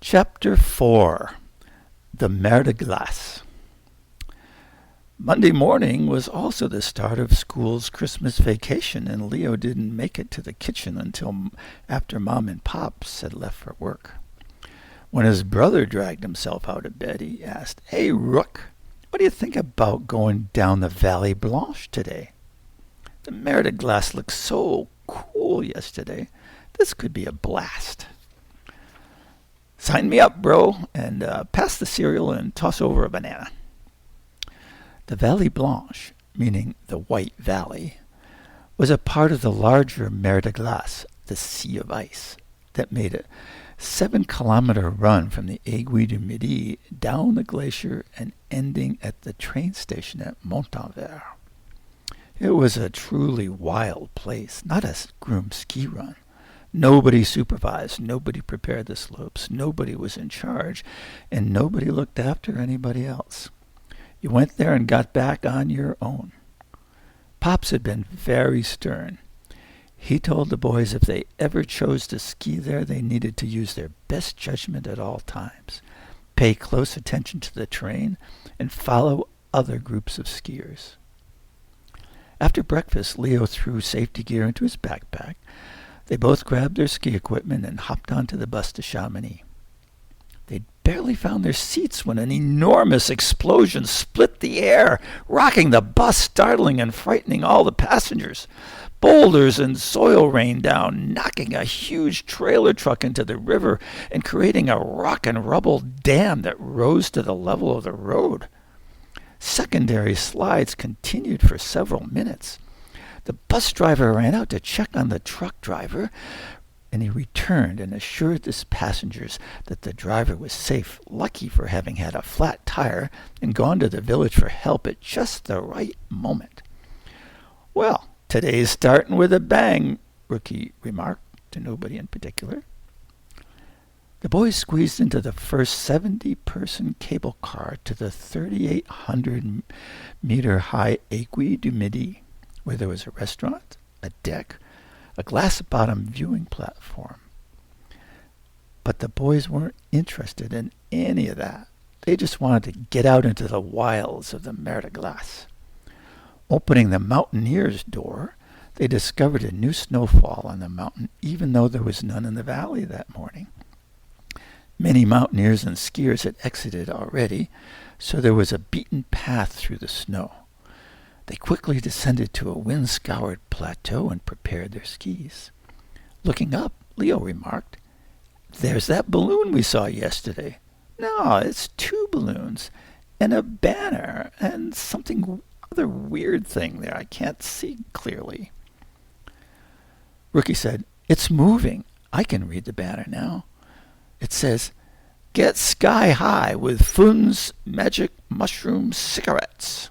Chapter 4. The Mer de Glace. Monday morning was also the start of school's Christmas vacation, and Leo didn't make it to the kitchen until after Mom and Pops had left for work. When his brother dragged himself out of bed, he asked, "Hey, Rook, what do you think about going down the Vallée Blanche today? The Mer de Glace looked so cool yesterday. This could be a blast." "Sign me up, bro, and pass the cereal and toss over a banana." The Vallée Blanche, meaning the White Valley, was a part of the larger Mer de Glace, the Sea of Ice, that made a 7-kilometer run from the Aiguille du Midi down the glacier and ending at the train station at Montanvert. It was a truly wild place, not a groomed ski run. Nobody supervised, nobody prepared the slopes, nobody was in charge, and nobody looked after anybody else. You went there and got back on your own. Pops had been very stern. He told the boys if they ever chose to ski there, they needed to use their best judgment at all times, pay close attention to the terrain, and follow other groups of skiers. After breakfast, Leo threw safety gear into his backpack. They both grabbed their ski equipment and hopped onto the bus to Chamonix. They'd barely found their seats when an enormous explosion split the air, rocking the bus, startling and frightening all the passengers. Boulders and soil rained down, knocking a huge trailer truck into the river and creating a rock and rubble dam that rose to the level of the road. Secondary slides continued for several minutes. The bus driver ran out to check on the truck driver, and he returned and assured his passengers that the driver was safe, lucky for having had a flat tire and gone to the village for help at just the right moment. "Well, today's starting with a bang," Rookie remarked to nobody in particular. The boys squeezed into the first 70-person cable car to the 3,800-meter-high Aiguille du Midi, where there was a restaurant, a deck, a glass-bottom viewing platform. But the boys weren't interested in any of that. They just wanted to get out into the wilds of the Mer de Glace. Opening the mountaineer's door, they discovered a new snowfall on the mountain, even though there was none in the valley that morning. Many mountaineers and skiers had exited already, so there was a beaten path through the snow. They quickly descended to a wind-scoured plateau and prepared their skis. Looking up, Leo remarked, "There's that balloon we saw yesterday. No, it's 2 balloons, and a banner, and something other weird thing there I can't see clearly." Rookie said, "It's moving. I can read the banner now. It says, 'Get sky high with Fun's magic mushroom cigarettes.'"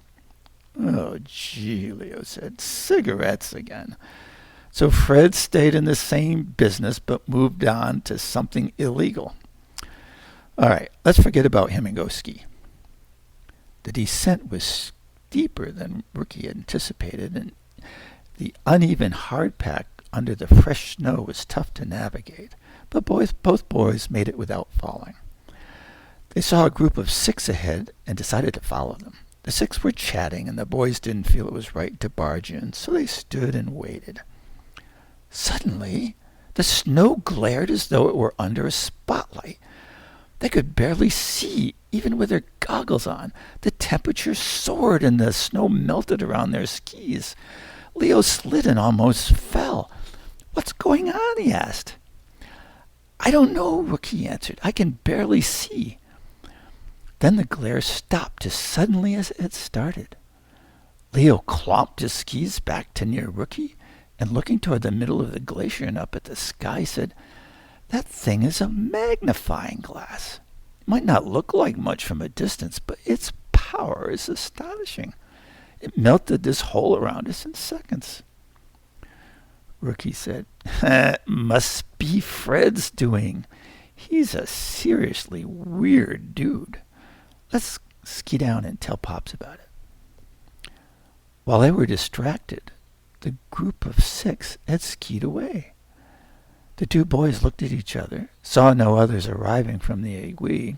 "Oh, gee," Leo said. "Cigarettes again." So Fred stayed in the same business but moved on to something illegal. All right, let's forget about him and go ski. The descent was steeper than Rookie anticipated, and the uneven hardpack under the fresh snow was tough to navigate, but both boys made it without falling. They saw a group of 6 ahead and decided to follow them. The 6 were chatting, and the boys didn't feel it was right to barge in, so they stood and waited. Suddenly, the snow glared as though it were under a spotlight. They could barely see, even with their goggles on. The temperature soared, and the snow melted around their skis. Leo slid and almost fell. "What's going on?" he asked. "I don't know," Rookie answered. "I can barely see." Then the glare stopped as suddenly as it had started. Leo clomped his skis back to near Rookie, and looking toward the middle of the glacier and up at the sky, said, "That thing is a magnifying glass. It might not look like much from a distance, but its power is astonishing. It melted this hole around us in seconds." Rookie said, "Must be Fred's doing. He's a seriously weird dude. Let's ski down and tell Pops about it." While they were distracted, the group of 6 had skied away. The two boys looked at each other, saw no others arriving from the aiguille,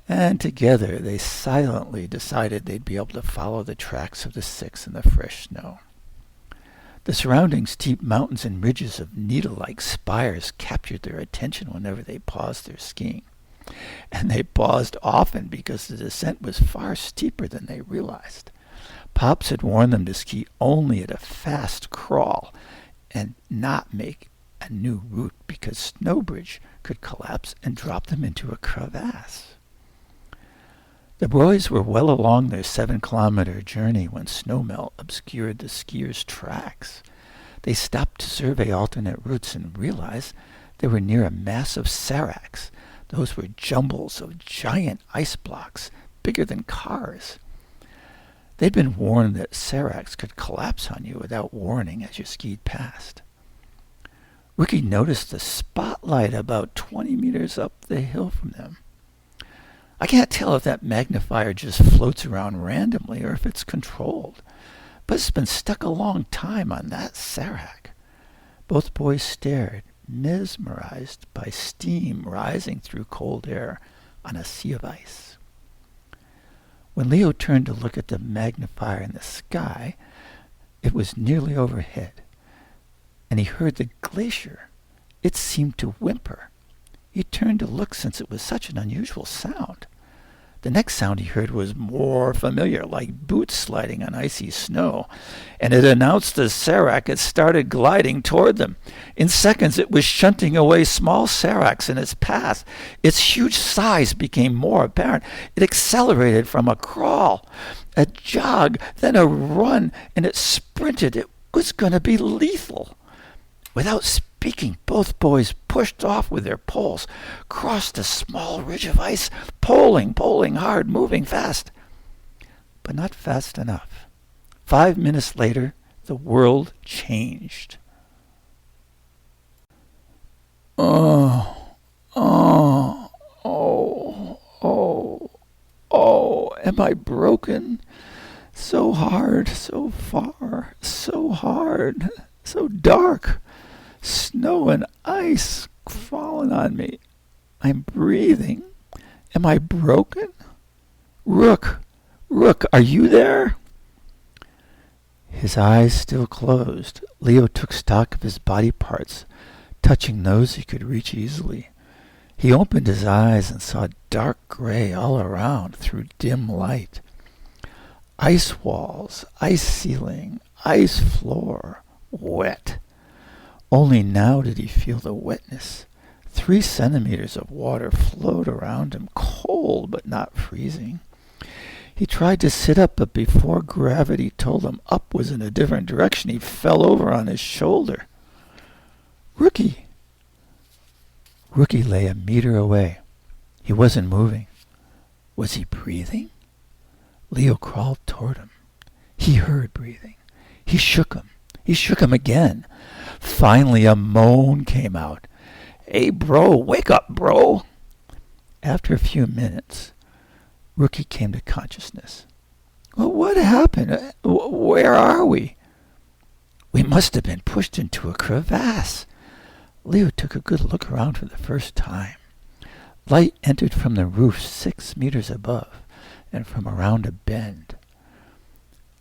and together they silently decided they'd be able to follow the tracks of the six in the fresh snow. The surrounding steep mountains and ridges of needle-like spires captured their attention whenever they paused their skiing. And they paused often because the descent was far steeper than they realized. Pops had warned them to ski only at a fast crawl and not make a new route because Snowbridge could collapse and drop them into a crevasse. The boys were well along their 7-kilometer journey when snowmelt obscured the skiers' tracks. They stopped to survey alternate routes and realized they were near a massive seracs. Those were jumbles of giant ice blocks, bigger than cars. They'd been warned that seracs could collapse on you without warning as you skied past. Ricky noticed a spotlight about 20 meters up the hill from them. I can't tell if that magnifier just floats around randomly or if it's controlled, but it's been stuck a long time on that serac. Both boys stared, mesmerized by steam rising through cold air on a sea of ice. When Leo turned to look at the magnifier in the sky, it was nearly overhead, and he heard the glacier. It seemed to whimper. He turned to look since it was such an unusual sound. The next sound he heard was more familiar, like boots sliding on icy snow, and it announced the serac had started gliding toward them. In seconds, it was shunting away small seracs in its path. Its huge size became more apparent. It accelerated from a crawl, a jog, then a run, and it sprinted. It was going to be lethal. Without speaking, both boys pushed off with their poles, crossed a small ridge of ice, poling hard, moving fast. But not fast enough. 5 minutes later, the world changed. Am I broken? So hard, so far, so hard, so dark. Snow and ice falling on me. I'm breathing. Am I broken? Rook, are you there? His eyes still closed, Leo took stock of his body parts, touching those he could reach easily. He opened his eyes and saw dark gray all around through dim light. Ice walls, ice ceiling, ice floor, wet. Only now did he feel the wetness. 3 centimeters of water flowed around him, cold but not freezing. He tried to sit up, but before gravity told him up was in a different direction, he fell over on his shoulder. Rookie lay a meter away. He wasn't moving. Was he breathing? Leo crawled toward him. He heard breathing. He shook him. He shook him again. Finally, a moan came out. Hey, bro, wake up, bro. After a few minutes, Rookie came to consciousness. Well, what happened? Where are we? We must have been pushed into a crevasse. Leo took a good look around for the first time. Light entered from the roof 6 meters above and from around a bend.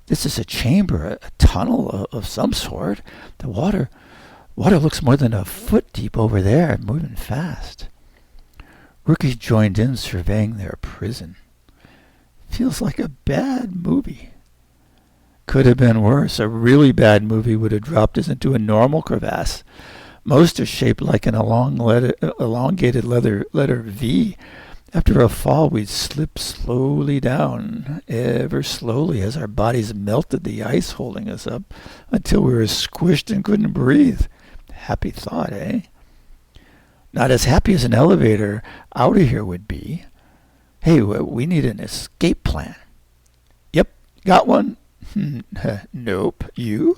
This is a chamber, a tunnel of some sort. The water looks more than a foot deep over there, moving fast. Rookies joined in, surveying their prison. Feels like a bad movie. Could have been worse. A really bad movie would have dropped us into a normal crevasse. Most are shaped like an elongated letter V. After a fall, we'd slip slowly down, ever slowly, as our bodies melted the ice holding us up until we were squished and couldn't breathe. Happy thought, eh? Not as happy as an elevator out of here would be. Hey, we need an escape plan. Yep, got one? Nope. You?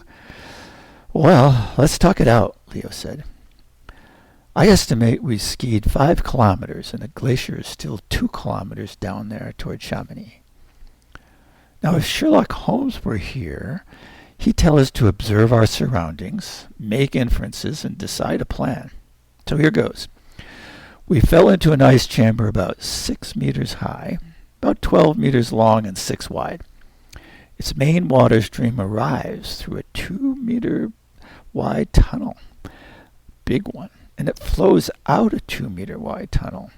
Well, let's talk it out, Leo said. I estimate we skied 5 kilometers, and the glacier is still 2 kilometers down there toward Chamonix. Now, if Sherlock Holmes were here, He'd tell us to observe our surroundings, make inferences, and decide a plan. So here goes. We fell into an ice chamber about 6 meters high, about 12 meters long and 6 wide. Its main water stream arrives through a 2-meter wide tunnel, big one, and it flows out a 2-meter wide tunnel.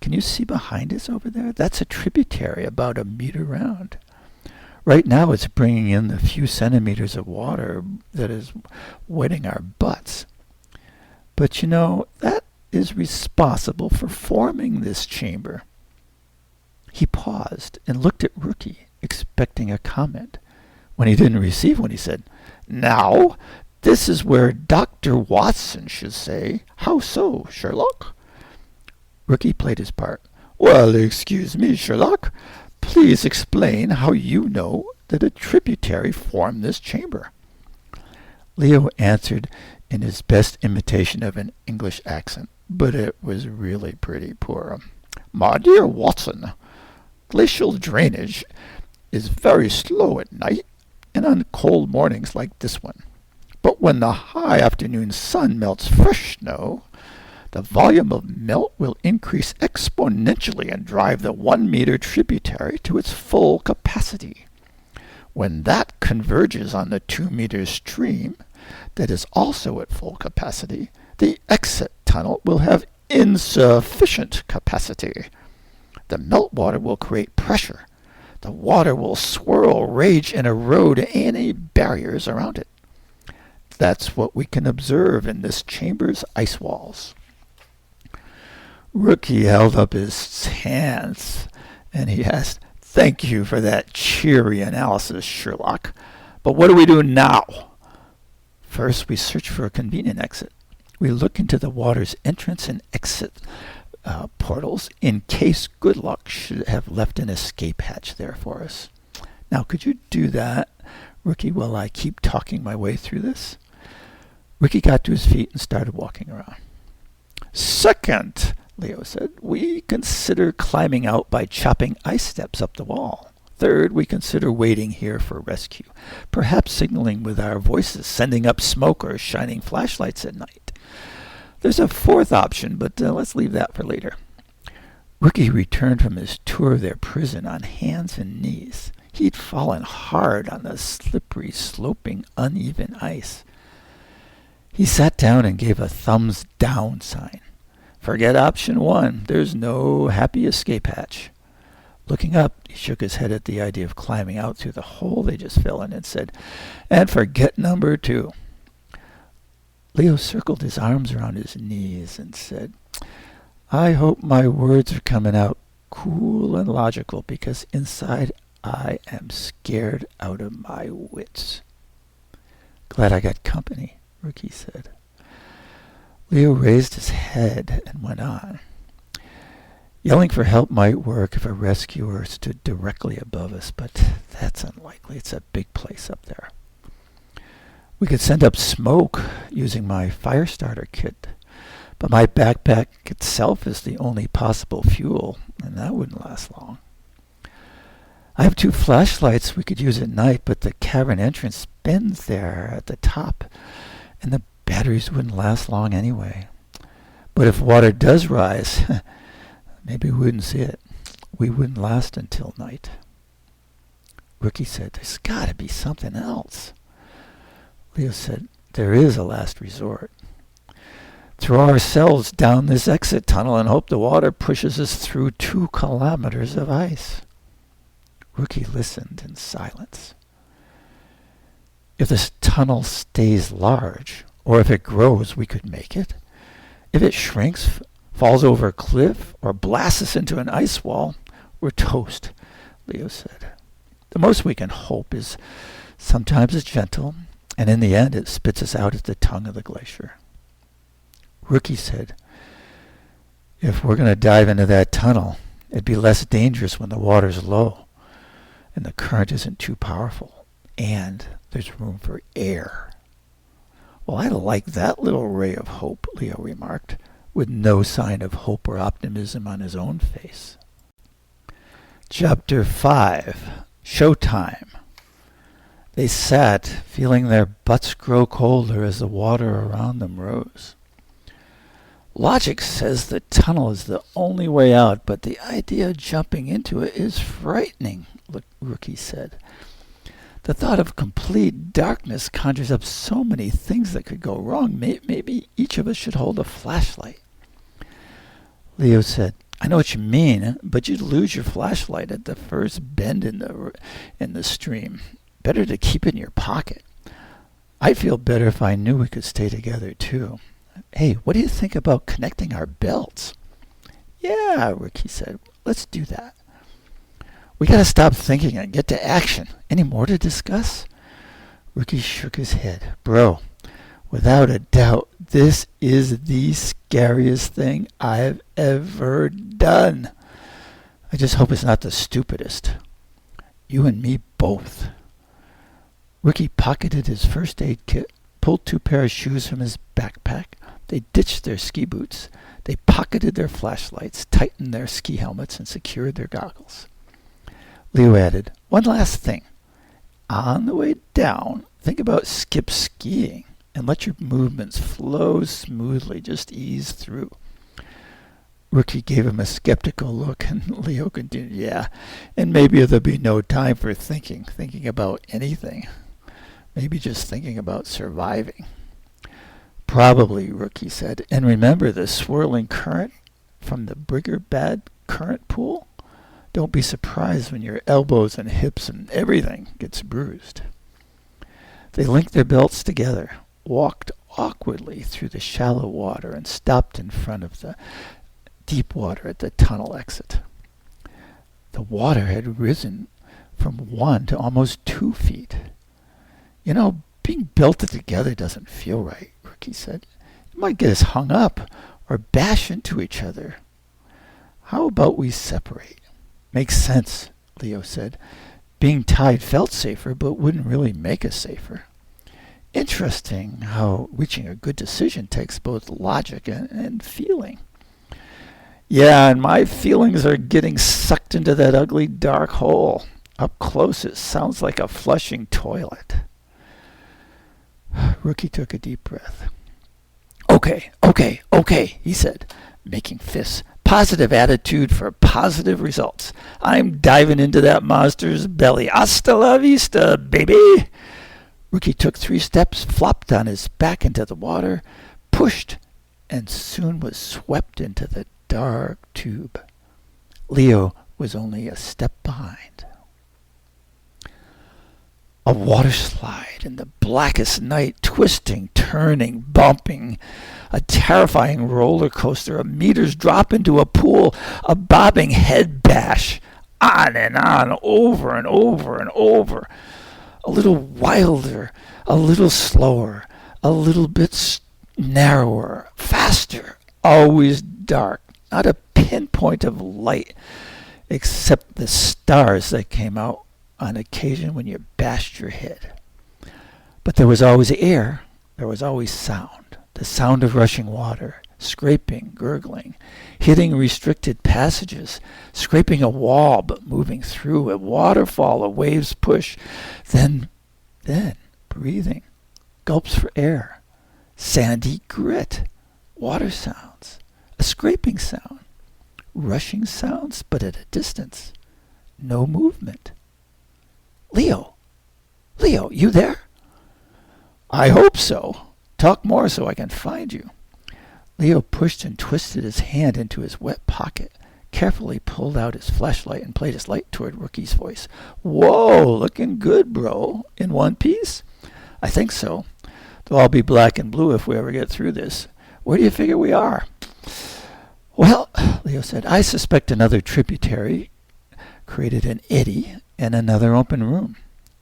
Can you see behind us over there? That's a tributary about a meter round. Right now it's bringing in the few centimeters of water that is wetting our butts. But you know, that is responsible for forming this chamber. He paused and looked at Rookie, expecting a comment. When he didn't receive one, he said, "Now, this is where Dr. Watson should say, 'How so, Sherlock?'" Rookie played his part. "Well, excuse me, Sherlock. Please explain how you know that a tributary formed this chamber." Leo answered in his best imitation of an English accent, but it was really pretty poor. "My dear Watson, glacial drainage is very slow at night and on cold mornings like this one. But when the high afternoon sun melts fresh snow, the volume of melt will increase exponentially and drive the 1-meter tributary to its full capacity. When that converges on the 2-meter stream that is also at full capacity, the exit tunnel will have insufficient capacity. The meltwater will create pressure. The water will swirl, rage, and erode any barriers around it. That's what we can observe in this chamber's ice walls." Rookie held up his hands, and he asked, "Thank you for that cheery analysis, Sherlock. But what do we do now?" "First, we search for a convenient exit. We look into the water's entrance and exit portals in case good luck should have left an escape hatch there for us. Now, could you do that, Rookie, while I keep talking my way through this?" Rookie got to his feet and started walking around. "Second," Leo said, "we consider climbing out by chopping ice steps up the wall. Third, we consider waiting here for rescue, perhaps signaling with our voices, sending up smoke, or shining flashlights at night. There's a fourth option, but let's leave that for later." Rookie returned from his tour of their prison on hands and knees. He'd fallen hard on the slippery, sloping, uneven ice. He sat down and gave a thumbs down sign. "Forget option 1. There's no happy escape hatch." Looking up, he shook his head at the idea of climbing out through the hole they just fell in and said, "And forget number 2. Leo circled his arms around his knees and said, "I hope my words are coming out cool and logical, because inside I am scared out of my wits." "Glad I got company," Rookie said. Leo raised his head and went on. "Yelling for help might work if a rescuer stood directly above us, but that's unlikely. It's a big place up there. We could send up smoke using my fire starter kit, but my backpack itself is the only possible fuel, and that wouldn't last long. I have 2 flashlights we could use at night, but the cavern entrance bends there at the top, and the batteries wouldn't last long anyway. But if water does rise, maybe we wouldn't see it. We wouldn't last until night." Rookie said, "There's got to be something else." Leo said, "There is a last resort. Throw ourselves down this exit tunnel and hope the water pushes us through 2 kilometers of ice." Rookie listened in silence. "If this tunnel stays large, or if it grows, we could make it. If it shrinks, falls over a cliff, or blasts us into an ice wall, we're toast," Leo said. "The most we can hope is sometimes it's gentle, and in the end it spits us out at the tongue of the glacier." Rookie said, "If we're going to dive into that tunnel, it'd be less dangerous when the water's low, and the current isn't too powerful, and there's room for air." "Well, I like that little ray of hope," Leo remarked, with no sign of hope or optimism on his own face. Chapter 5. Showtime. They sat, feeling their butts grow colder as the water around them rose. Logic says the tunnel is the only way out, but the idea of jumping into it is frightening, Rookie said. The thought of complete darkness conjures up so many things that could go wrong. Maybe each of us should hold a flashlight. Leo said, I know what you mean, but you'd lose your flashlight at the first bend in the stream. Better to keep it in your pocket. I'd feel better if I knew we could stay together, too. Hey, what do you think about connecting our belts? Yeah, Ricky said. Let's do that. We gotta stop thinking and get to action. Any more to discuss? Ricky shook his head. Bro, without a doubt, this is the scariest thing I've ever done. I just hope it's not the stupidest. You and me both. Ricky pocketed his first aid kit, pulled 2 pairs of shoes from his backpack. They ditched their ski boots. They pocketed their flashlights, tightened their ski helmets, and secured their goggles. Leo added, one last thing. On the way down, think about skip skiing and let your movements flow smoothly. Just ease through. Rookie gave him a skeptical look, and Leo continued, yeah, and maybe there'll be no time for thinking about anything. Maybe just thinking about surviving. Probably, Rookie said. And remember the swirling current from the bigger bad current pool? Don't be surprised when your elbows and hips and everything gets bruised. They linked their belts together, walked awkwardly through the shallow water, and stopped in front of the deep water at the tunnel exit. The water had risen from 1 to almost 2 feet. You know, being belted together doesn't feel right, Ricky said. It might get us hung up or bash into each other. How about we separate? Makes sense, Leo said. Being tied felt safer, but wouldn't really make us safer. Interesting how reaching a good decision takes both logic and feeling. Yeah, and my feelings are getting sucked into that ugly dark hole. Up close, it sounds like a flushing toilet. Rookie took a deep breath. Okay, he said, making fists. Positive attitude for positive results. I'm diving into that monster's belly. Hasta la vista, baby. Rookie took 3 steps, flopped on his back into the water, pushed, and soon was swept into the dark tube. Leo was only a step behind. A water slide in the blackest night, twisting, turning, bumping. A terrifying roller coaster, a meter's drop into a pool, a bobbing head bash. On and on, over and over and over. A little wilder, a little slower, a little bit narrower, faster, always dark. Not a pinpoint of light, except the stars that came out on occasion when you bashed your head. But there was always air, there was always sound. The sound of rushing water, scraping, gurgling, hitting restricted passages, scraping a wall but moving through, a waterfall, a wave's push, then breathing, gulps for air, sandy grit, water sounds, a scraping sound, rushing sounds but at a distance, no movement. Leo, you there? I hope so. Talk more so I can find you. Leo pushed and twisted his hand into his wet pocket, carefully pulled out his flashlight and played his light toward Rookie's voice. Whoa, looking good, bro. In one piece? I think so. They'll all be black and blue if we ever get through this. Where do you figure we are? Well, Leo said, I suspect another tributary created an eddy and another open room,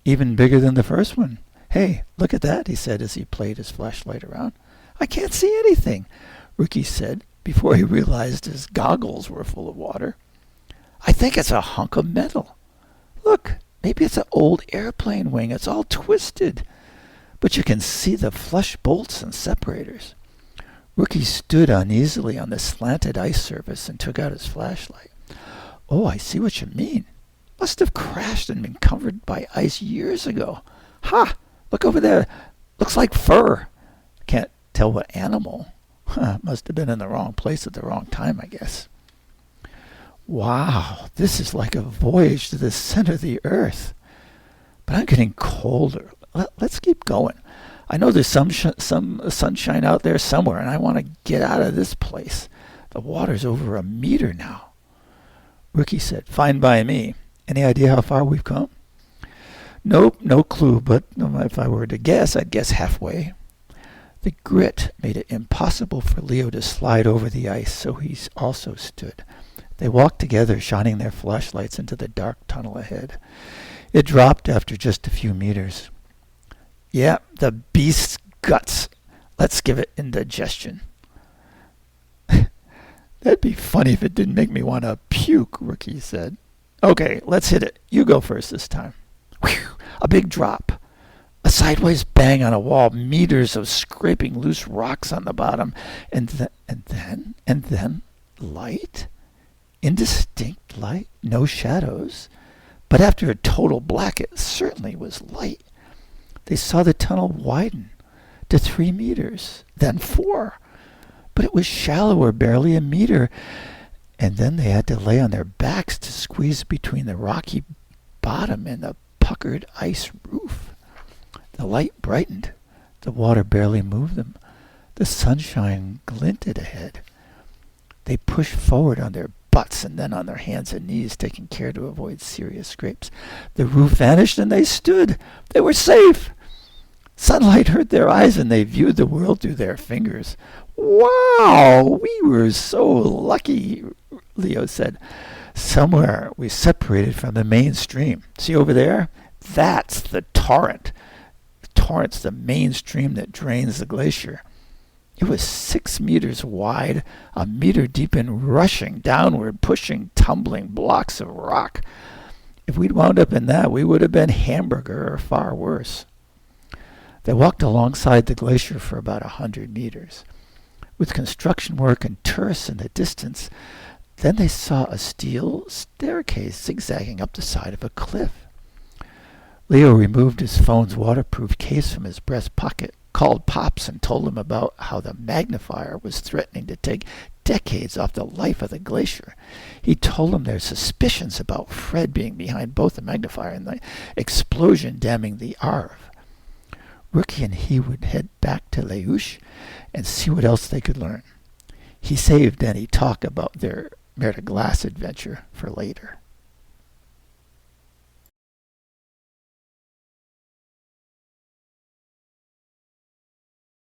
even bigger than the first one. Hey, look at that, he said as he played his flashlight around. I can't see anything, Rookie said before he realized his goggles were full of water. I think it's a hunk of metal. Look, maybe it's an old airplane wing. It's all twisted. But you can see the flush bolts and separators. Rookie stood uneasily on the slanted ice surface and took out his flashlight. Oh, I see what you mean. Must have crashed and been covered by ice years ago. Ha! Look over there. Looks like fur. Can't tell what animal. Must have been in the wrong place at the wrong time, I guess. Wow, this is like a voyage to the center of the earth. But I'm getting colder. Let's keep going. I know there's some sunshine out there somewhere, and I want to get out of this place. The water's over a meter now. Rookie said, fine by me. Any idea how far we've come? Nope, no clue, but if I were to guess, I'd guess halfway. The grit made it impossible for Leo to slide over the ice, so he also stood. They walked together, shining their flashlights into the dark tunnel ahead. It dropped after just a few meters. Yeah, the beast's guts. Let's give it indigestion. That'd be funny if it didn't make me want to puke, Rookie said. Okay, let's hit it. You go first this time. Whew, a big drop. A sideways bang on a wall, meters of scraping loose rocks on the bottom, and then light. Indistinct light, no shadows. But after a total black, it certainly was light. They saw the tunnel widen to 3 meters, then 4. But it was shallower, barely a meter, and then they had to lay on their backs to squeeze between the rocky bottom and the puckered ice roof. The light brightened. The water barely moved them. The sunshine glinted ahead. They pushed forward on their butts and then on their hands and knees, taking care to avoid serious scrapes. The roof vanished and they stood. They were safe. Sunlight hurt their eyes and they viewed the world through their fingers. Wow, we were so lucky, Leo said. Somewhere we separated from the main stream. See over there? That's the torrent. The torrent's the main stream that drains the glacier. It was 6 meters wide, a meter deep, and rushing downward, pushing tumbling blocks of rock. If we'd wound up in that, we would have been Hamburger or far worse. They walked alongside the glacier for about 100 meters. With construction work and tourists in the distance, then they saw a steel staircase zigzagging up the side of a cliff. Leo removed his phone's waterproof case from his breast pocket, called Pops, and told him about how the magnifier was threatening to take decades off the life of the glacier. He told him their suspicions about Fred being behind both the magnifier and the explosion damming the Arve. Rookie and he would head back to Leuch and see what else they could learn. He saved any talk about their Mer de Glace adventure for later.